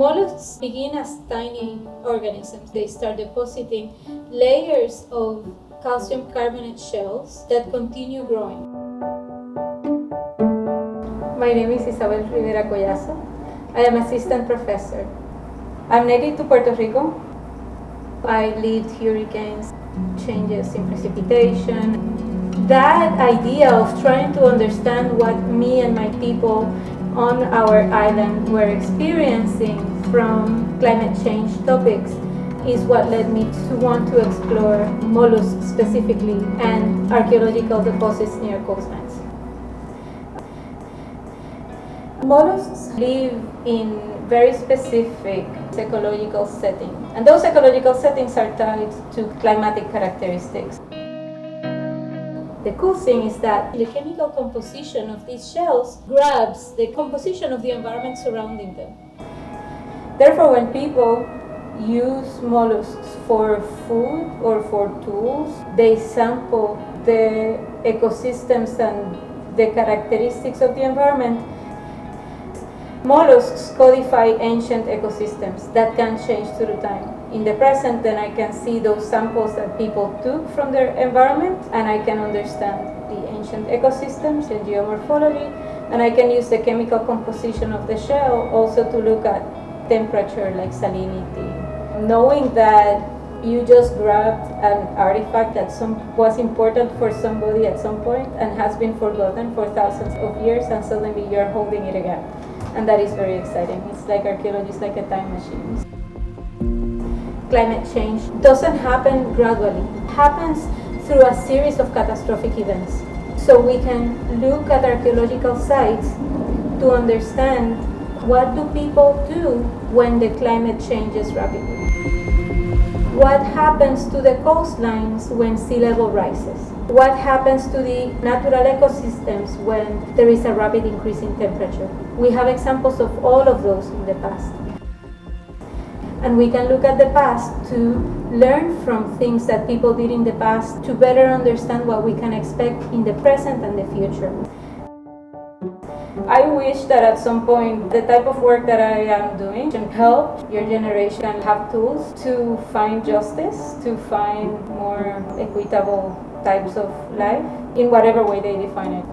Mollusks begin as tiny organisms. They start depositing layers of calcium carbonate shells that continue growing. My name is Isabel Rivera-Collazo. I am assistant professor. I'm native to Puerto Rico. I lived hurricanes, changes in precipitation. That idea of trying to understand what me and my people on our island were experiencing from climate change topics is what led me to want to explore mollusks specifically and archaeological deposits near coastlines. Mollusks live in very specific ecological settings, and those ecological settings are tied to climatic characteristics. The cool thing is that the chemical composition of these shells grabs the composition of the environment surrounding them. Therefore, when people use mollusks for food or for tools, they sample the ecosystems and the characteristics of the environment. Mollusks codify ancient ecosystems that can change through time. In the present, then I can see those samples that people took from their environment, and I can understand the ancient ecosystems and geomorphology, and I can use the chemical composition of the shell also to look at temperature like salinity. Knowing that you just grabbed an artifact that was important for somebody at some point and has been forgotten for thousands of years, and suddenly you're holding it again. And that is very exciting. It's like archaeology is like a time machine. Climate change doesn't happen gradually. It happens through a series of catastrophic events. So we can look at archaeological sites to understand what do people do when the climate changes rapidly. What happens to the coastlines when sea level rises? What happens to the natural ecosystems when there is a rapid increase in temperature? We have examples of all of those in the past. And we can look at the past to learn from things that people did in the past to better understand what we can expect in the present and the future. I wish that at some point the type of work that I am doing can help your generation have tools to find justice, to find more equitable types of life in whatever way they define it.